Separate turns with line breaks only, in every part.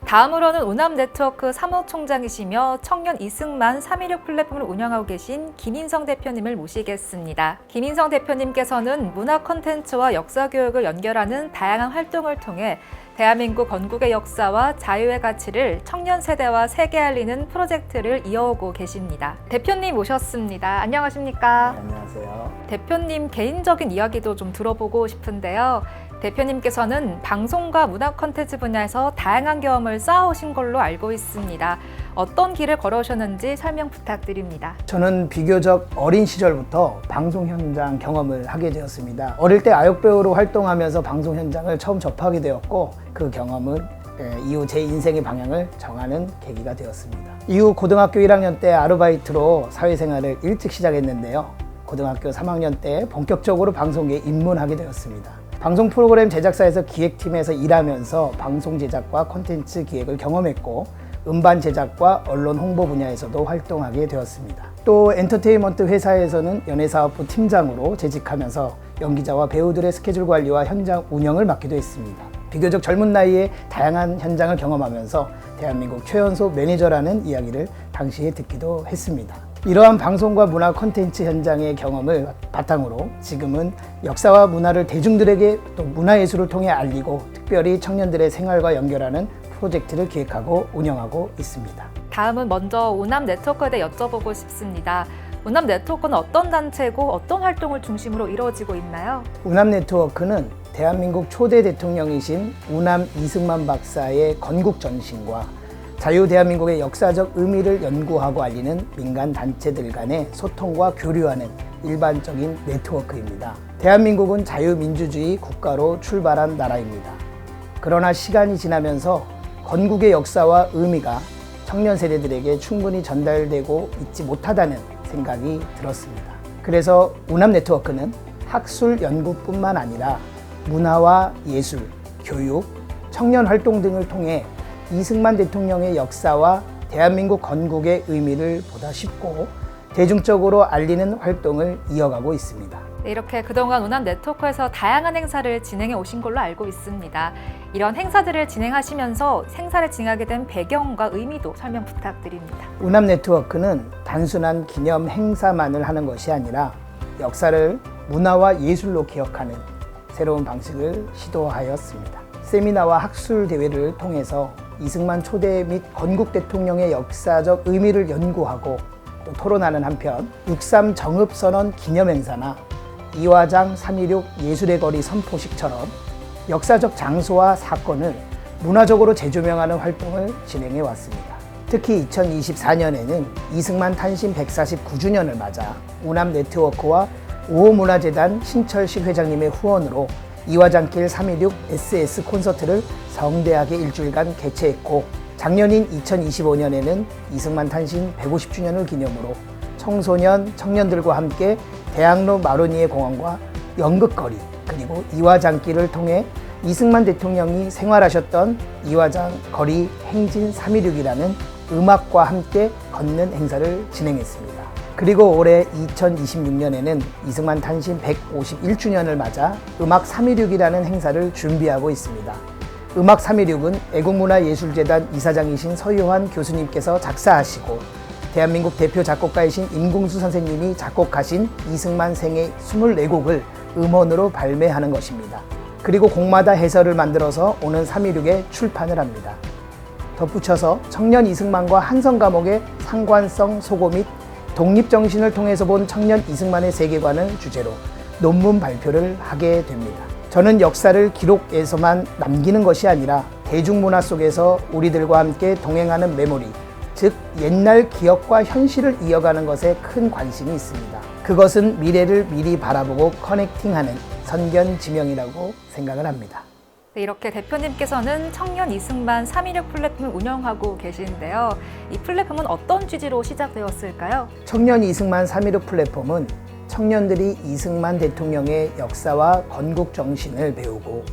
다음으로는 우남네트워크 사무총장이시며 청년 이승만 316 플랫폼을 운영하고 계신 김인성 대표님을 모시겠습니다. 김인성 대표님께서는 문화 콘텐츠와 역사 교육을 연결하는 다양한 활동을 통해 대한민국 건국의 역사와 자유의 가치를 청년 세대와 세계에 알리는 프로젝트를 이어오고 계십니다. 대표님 모셨습니다. 안녕하십니까?
네, 안녕하세요.
대표님 개인적인 이야기도 좀 들어보고 싶은데요. 대표님께서는 방송과 문화 콘텐츠 분야에서 다양한 경험을 쌓아오신 걸로 알고 있습니다. 어떤 길을 걸어오셨는지 설명 부탁드립니다.
저는 비교적 어린 시절부터 방송 현장 경험을 하게 되었습니다. 어릴 때 아역배우로 활동하면서 방송 현장을 처음 접하게 되었고, 그 경험은 이후 제 인생의 방향을 정하는 계기가 되었습니다. 이후 고등학교 1학년 때 아르바이트로 사회생활을 일찍 시작했는데요. 고등학교 3학년 때 본격적으로 방송계에 입문하게 되었습니다. 방송 프로그램 제작사에서 기획팀에서 일하면서 방송 제작과 콘텐츠 기획을 경험했고, 음반 제작과 언론 홍보 분야에서도 활동하게 되었습니다. 또 엔터테인먼트 회사에서는 연예사업부 팀장으로 재직하면서 연기자와 배우들의 스케줄 관리와 현장 운영을 맡기도 했습니다. 비교적 젊은 나이에 다양한 현장을 경험하면서 대한민국 최연소 매니저라는 이야기를 당시에 듣기도 했습니다. 이러한 방송과 문화 콘텐츠 현장의 경험을 바탕으로 지금은 역사와 문화를 대중들에게 또 문화예술을 통해 알리고, 특별히 청년들의 생활과 연결하는 프로젝트를 기획하고 운영하고 있습니다.
다음은 먼저 우남네트워크에 대해 여쭤보고 싶습니다. 우남네트워크는 어떤 단체고 어떤 활동을 중심으로 이루어지고 있나요?
우남네트워크는 대한민국 초대 대통령이신 우남 이승만 박사의 건국 전신과 자유 대한민국의 역사적 의미를 연구하고 알리는 민간 단체들 간의 소통과 교류하는 일반적인 네트워크입니다. 대한민국은 자유민주주의 국가로 출발한 나라입니다. 그러나 시간이 지나면서 건국의 역사와 의미가 청년 세대들에게 충분히 전달되고 있지 못하다는 생각이 들었습니다. 그래서 우남네트워크는 학술 연구뿐만 아니라 문화와 예술, 교육, 청년 활동 등을 통해 이승만 대통령의 역사와 대한민국 건국의 의미를 보다 쉽고 대중적으로 알리는 활동을 이어가고 있습니다.
네, 이렇게 그동안 우남네트워크에서 다양한 행사를 진행해 오신 걸로 알고 있습니다. 이런 행사들을 진행하시면서 행사를 진행하게 된 배경과 의미도 설명 부탁드립니다.
우남네트워크는 단순한 기념 행사만을 하는 것이 아니라 역사를 문화와 예술로 기억하는 새로운 방식을 시도하였습니다. 세미나와 학술 대회를 통해서 이승만 초대 및 건국 대통령의 역사적 의미를 연구하고 또 토론하는 한편 6.3 정읍선언 기념행사나 이화장 3.16 예술의 거리 선포식처럼 역사적 장소와 사건을 문화적으로 재조명하는 활동을 진행해 왔습니다. 특히 2024년에는 이승만 탄신 149주년을 맞아 우남네트워크와 오호문화재단 신철식 회장님의 후원으로 이화장길 3.16 SS 콘서트를 성대하게 일주일간 개최했고, 작년인 2025년에는 이승만 탄신 150주년을 기념으로 청소년, 청년들과 함께 대학로 마로니에 공원과 연극거리 그리고 이화장길을 통해 이승만 대통령이 생활하셨던 이화장 거리 행진 3.16이라는 음악과 함께 걷는 행사를 진행했습니다. 그리고 올해 2026년에는 이승만 탄신 151주년을 맞아 음악 3.16이라는 행사를 준비하고 있습니다. 음악 3.16은 애국문화예술재단 이사장이신 서유환 교수님께서 작사하시고 대한민국 대표 작곡가이신 임궁수 선생님이 작곡하신 이승만 생애 24곡을 음원으로 발매하는 것입니다. 그리고 곡마다 해설을 만들어서 오는 3.16에 출판을 합니다. 덧붙여서 청년 이승만과 한성 감옥의 상관성 소고 및 독립정신을 통해서 본 청년 이승만의 세계관을 주제로 논문 발표를 하게 됩니다. 저는 역사를 기록에서만 남기는 것이 아니라 대중문화 속에서 우리들과 함께 동행하는 메모리, 즉 옛날 기억과 현실을 이어가는 것에 큰 관심이 있습니다. 그것은 미래를 미리 바라보고 커넥팅하는 선견지명이라고 생각을 합니다.
네, 이렇게 대표님께서는 청년 이승만 3.16 플랫폼을 운영하고 계시는데요. 이 플랫폼은 어떤 취지로 시작되었을까요?
청년 이승만 3.16 플랫폼은 청년들이 이승만 대통령의 역사와 건국 정신을 배우고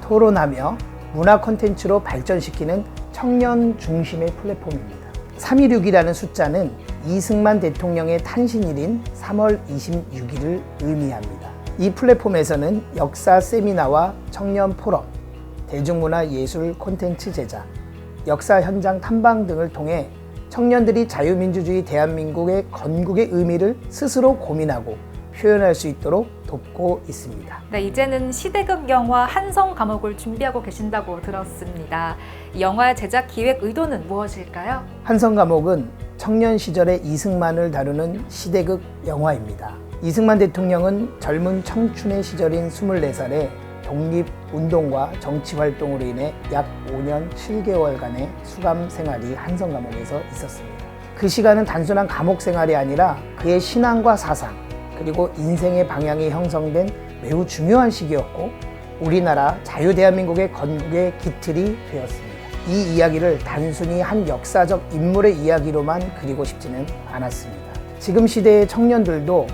토론하며 문화 콘텐츠로 발전시키는 청년 중심의 플랫폼입니다. 3.16이라는 숫자는 이승만 대통령의 탄신일인 3월 26일을 의미합니다. 이 플랫폼에서는 역사 세미나와 청년 포럼, 대중문화 예술 콘텐츠 제작, 역사 현장 탐방 등을 통해 청년들이 자유민주주의 대한민국의 건국의 의미를 스스로 고민하고 표현할 수 있도록 돕고 있습니다.
네, 이제는 시대극 영화 한성 감옥을 준비하고 계신다고 들었습니다. 이 영화의 제작 기획 의도는 무엇일까요?
한성 감옥은 청년 시절의 이승만을 다루는 시대극 영화입니다. 이승만 대통령은 젊은 청춘의 시절인 24살에 독립운동과 정치활동으로 인해 약 5년 7개월간의 수감 생활이 한성 감옥에서 있었습니다. 그 시간은 단순한 감옥 생활이 아니라 그의 신앙과 사상, 그리고 인생의 방향이 형성된 매우 중요한 시기였고 우리나라 자유대한민국의 건국의 기틀이 되었습니다. 이 이야기를 단순히 한 역사적 인물의 이야기로만 그리고 싶지는 않았습니다. 지금 시대의 청년들도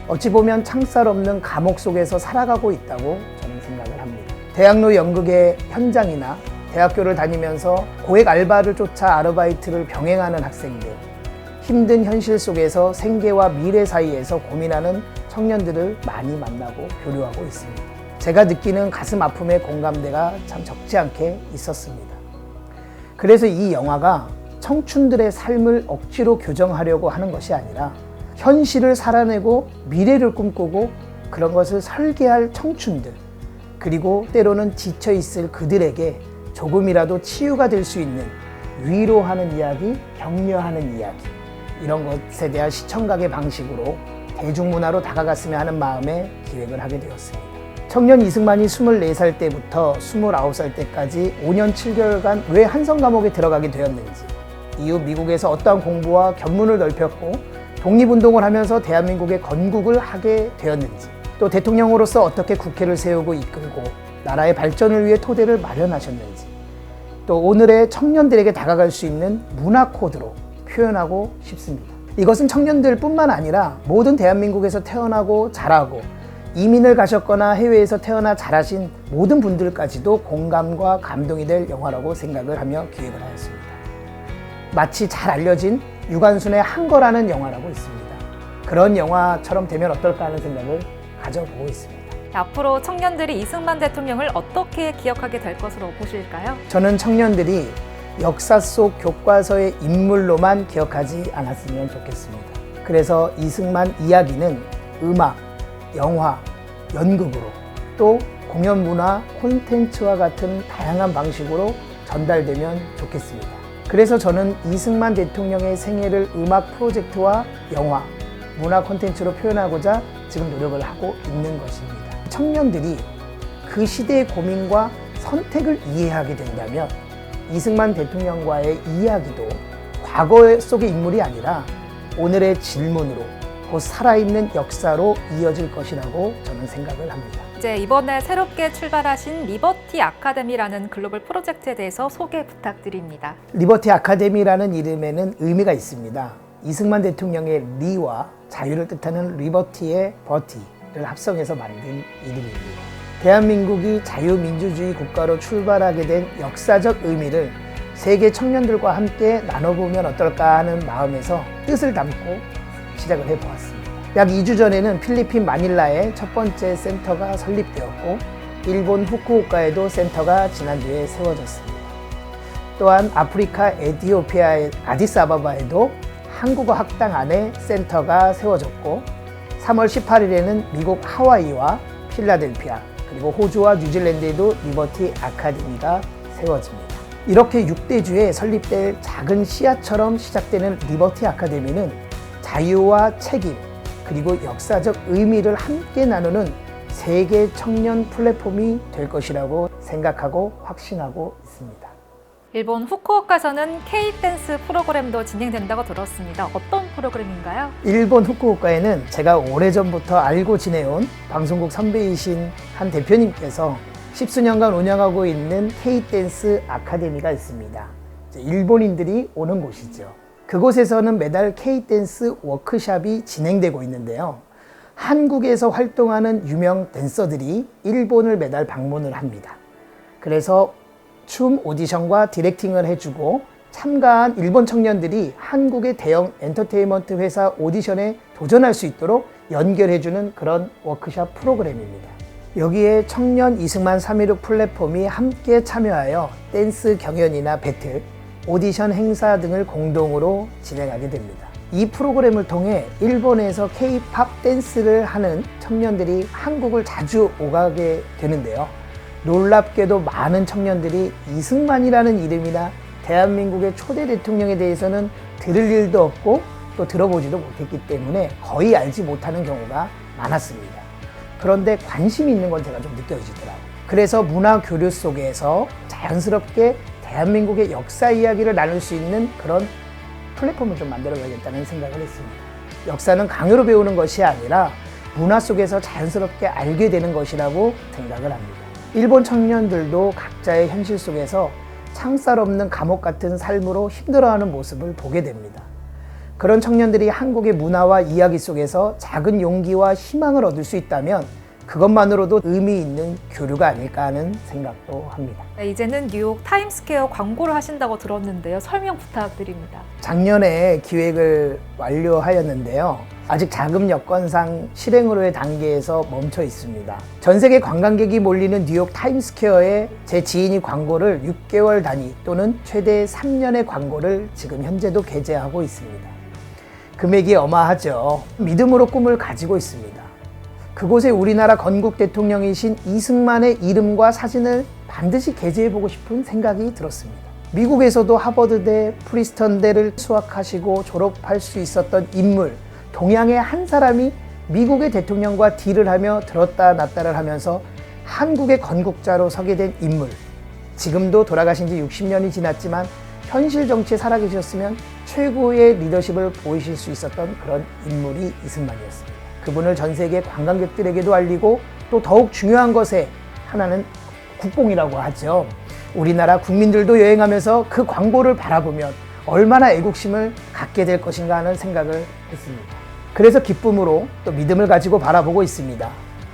어찌 보면 창살 없는 감옥 속에서 살아가고 있다고 저는 생각을 합니다. 대학로 연극의 현장이나 대학교를 다니면서 고액 알바를 쫓아 아르바이트를 병행하는 학생들, 힘든 현실 속에서 생계와 미래 사이에서 고민하는 청년들을 많이 만나고 교류하고 있습니다. 제가 느끼는 가슴 아픔의 공감대가 참 적지 않게 있었습니다. 그래서 이 영화가 청춘들의 삶을 억지로 교정하려고 하는 것이 아니라 현실을 살아내고 미래를 꿈꾸고 그런 것을 설계할 청춘들, 그리고 때로는 지쳐있을 그들에게 조금이라도 치유가 될 수 있는 위로하는 이야기, 격려하는 이야기, 이런 것에 대한 시청각의 방식으로 대중문화로 다가갔으면 하는 마음에 기획을 하게 되었습니다. 청년 이승만이 24살 때부터 29살 때까지 5년 7개월간 왜 한성 감옥에 들어가게 되었는지, 이후 미국에서 어떠한 공부와 견문을 넓혔고 독립운동을 하면서 대한민국의 건국을 하게 되었는지, 또 대통령으로서 어떻게 국회를 세우고 이끌고 나라의 발전을 위해 토대를 마련하셨는지, 또 오늘의 청년들에게 다가갈 수 있는 문화 코드로 표현하고 싶습니다. 이것은 청년들뿐만 아니라 모든 대한민국에서 태어나고 자라고 이민을 가셨거나 해외에서 태어나 자라신 모든 분들까지도 공감과 감동이 될 영화라고 생각을 하며 기획을 하였습니다. 마치 잘 알려진 유관순의 한 거라는 영화라고 있습니다. 그런 영화처럼 되면 어떨까 하는 생각을 가져보고 있습니다.
앞으로 청년들이 이승만 대통령을 어떻게 기억하게 될 것으로 보실까요?
저는 청년들이 역사 속 교과서의 인물로만 기억하지 않았으면 좋겠습니다. 그래서 이승만 이야기는 음악, 영화, 연극으로, 또 공연 문화, 콘텐츠와 같은 다양한 방식으로 전달되면 좋겠습니다. 그래서 저는 이승만 대통령의 생애를 음악 프로젝트와 영화, 문화 콘텐츠로 표현하고자 지금 노력을 하고 있는 것입니다. 청년들이 그 시대의 고민과 선택을 이해하게 된다면 이승만 대통령과의 이야기도 과거 속의 인물이 아니라 오늘의 질문으로 곧 살아있는 역사로 이어질 것이라고 저는 생각을 합니다.
이제 이번에 새롭게 출발하신 리버티 아카데미라는 글로벌 프로젝트에 대해서 소개 부탁드립니다.
리버티 아카데미라는 이름에는 의미가 있습니다. 이승만 대통령의 리와 자유를 뜻하는 리버티의 버티를 합성해서 만든 이름입니다. 대한민국이 자유민주주의 국가로 출발하게 된 역사적 의미를 세계 청년들과 함께 나눠보면 어떨까 하는 마음에서 뜻을 담고 시작을 해보았습니다. 약 2주 전에는 필리핀 마닐라에 첫 번째 센터가 설립되었고 일본 후쿠오카에도 센터가 지난주에 세워졌습니다. 또한 아프리카 에티오피아의 아디스아바바에도 한국어 학당 안에 센터가 세워졌고 3월 18일에는 미국 하와이와 필라델피아 그리고 호주와 뉴질랜드에도 리버티 아카데미가 세워집니다. 이렇게 6대주에 설립될 작은 씨앗처럼 시작되는 리버티 아카데미는 자유와 책임 그리고 역사적 의미를 함께 나누는 세계 청년 플랫폼이 될 것이라고 생각하고 확신하고 있습니다.
일본 후쿠오카에서는 K-댄스 프로그램도 진행된다고 들었습니다. 어떤 프로그램인가요?
일본 후쿠오카에는 제가 오래전부터 알고 지내온 방송국 선배이신 한 대표님께서 십수년간 운영하고 있는 K-댄스 아카데미가 있습니다. 일본인들이 오는 곳이죠. 그곳에서는 매달 K-댄스 워크숍이 진행되고 있는데요. 한국에서 활동하는 유명 댄서들이 일본을 매달 방문을 합니다. 그래서 춤 오디션과 디렉팅을 해주고 참가한 일본 청년들이 한국의 대형 엔터테인먼트 회사 오디션에 도전할 수 있도록 연결해주는 그런 워크숍 프로그램입니다. 여기에 청년 이승만 316 플랫폼이 함께 참여하여 댄스 경연이나 배틀, 오디션 행사 등을 공동으로 진행하게 됩니다. 이 프로그램을 통해 일본에서 K-팝 댄스를 하는 청년들이 한국을 자주 오가게 되는데요. 놀랍게도 많은 청년들이 이승만이라는 이름이나 대한민국의 초대 대통령에 대해서는 들을 일도 없고 또 들어보지도 못했기 때문에 거의 알지 못하는 경우가 많았습니다. 그런데 관심이 있는 건 제가 좀 느껴지더라고요. 그래서 문화 교류 속에서 자연스럽게 대한민국의 역사 이야기를 나눌 수 있는 그런 플랫폼을 좀 만들어야겠다는 생각을 했습니다. 역사는 강요로 배우는 것이 아니라 문화 속에서 자연스럽게 알게 되는 것이라고 생각을 합니다. 일본 청년들도 각자의 현실 속에서 창살 없는 감옥 같은 삶으로 힘들어하는 모습을 보게 됩니다. 그런 청년들이 한국의 문화와 이야기 속에서 작은 용기와 희망을 얻을 수 있다면 그것만으로도 의미 있는 교류가 아닐까 하는 생각도 합니다.
네, 이제는 뉴욕 타임스퀘어 광고를 하신다고 들었는데요. 설명 부탁드립니다.
작년에 기획을 완료하였는데요. 아직 자금 여건상 실행으로의 단계에서 멈춰 있습니다. 전 세계 관광객이 몰리는 뉴욕 타임스퀘어에 제 지인이 광고를 6개월 단위 또는 최대 3년의 광고를 지금 현재도 게재하고 있습니다. 금액이 어마하죠. 믿음으로 꿈을 가지고 있습니다. 그곳에 우리나라 건국 대통령이신 이승만의 이름과 사진을 반드시 게재해보고 싶은 생각이 들었습니다. 미국에서도 하버드대, 프리스턴대를 수학하시고 졸업할 수 있었던 인물, 동양의 한 사람이 미국의 대통령과 딜을 하며 들었다 놨다를 하면서 한국의 건국자로 서게 된 인물. 지금도 돌아가신 지 60년이 지났지만 현실 정치에 살아계셨으면 최고의 리더십을 보이실 수 있었던 그런 인물이 이승만이었습니다. 그분을 전 세계 관광객들에게도 알리고 또 더욱 중요한 것에 하나는 국뽕이라고 하죠. 우리나라 국민들도 여행하면서 그 광고를 바라보면 얼마나 애국심을 갖게 될 것인가 하는 생각을 했습니다. 그래서 기쁨으로 또 믿음을 가지고 바라보고 있습니다.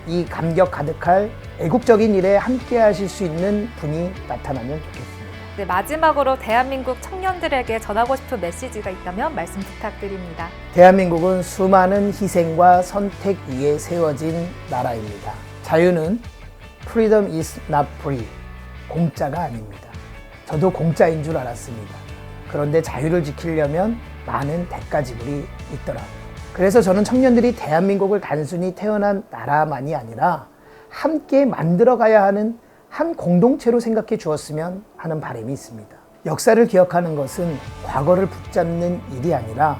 이 감격 가득할 애국적인 일에 함께 하실 수 있는 분이 나타나면 좋겠습니다.
네, 마지막으로 대한민국 청년들에게 전하고 싶은 메시지가 있다면 말씀 부탁드립니다.
대한민국은 수많은 희생과 선택 위에 세워진 나라입니다. 자유는 freedom is not free. 공짜가 아닙니다. 저도 공짜인 줄 알았습니다. 그런데 자유를 지키려면 많은 대가 지불이 있더라고요. 그래서 저는 청년들이 대한민국을 단순히 태어난 나라만이 아니라 함께 만들어가야 하는 한 공동체로 생각해 주었으면 하는 바람이 있습니다. 역사를 기억하는 것은 과거를 붙잡는 일이 아니라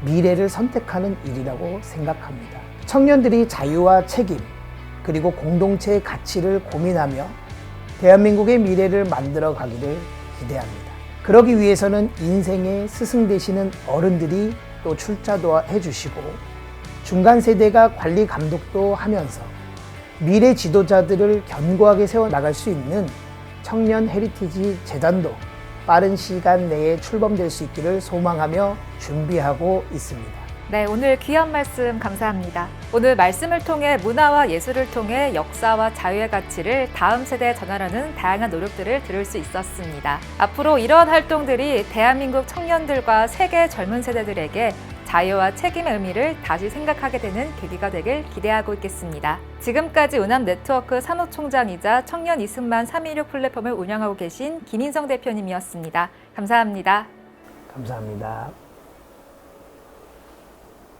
미래를 선택하는 일이라고 생각합니다. 청년들이 자유와 책임, 그리고 공동체의 가치를 고민하며 대한민국의 미래를 만들어 가기를 기대합니다. 그러기 위해서는 인생의 스승 되시는 어른들이 또 출자도 해주시고 중간 세대가 관리 감독도 하면서 미래 지도자들을 견고하게 세워나갈 수 있는 청년 헤리티지 재단도 빠른 시간 내에 출범될 수 있기를 소망하며 준비하고 있습니다.
네, 오늘 귀한 말씀 감사합니다. 오늘 말씀을 통해 문화와 예술을 통해 역사와 자유의 가치를 다음 세대에 전하려는 다양한 노력들을 들을 수 있었습니다. 앞으로 이러한 활동들이 대한민국 청년들과 세계 젊은 세대들에게 자유와 책임의 의미를 다시 생각하게 되는 계기가 되길 기대하고 있겠습니다. 지금까지 은암네트워크 사무총장이자 청년 이승만 316 플랫폼을 운영하고 계신 김인성 대표님이었습니다. 감사합니다.
감사합니다.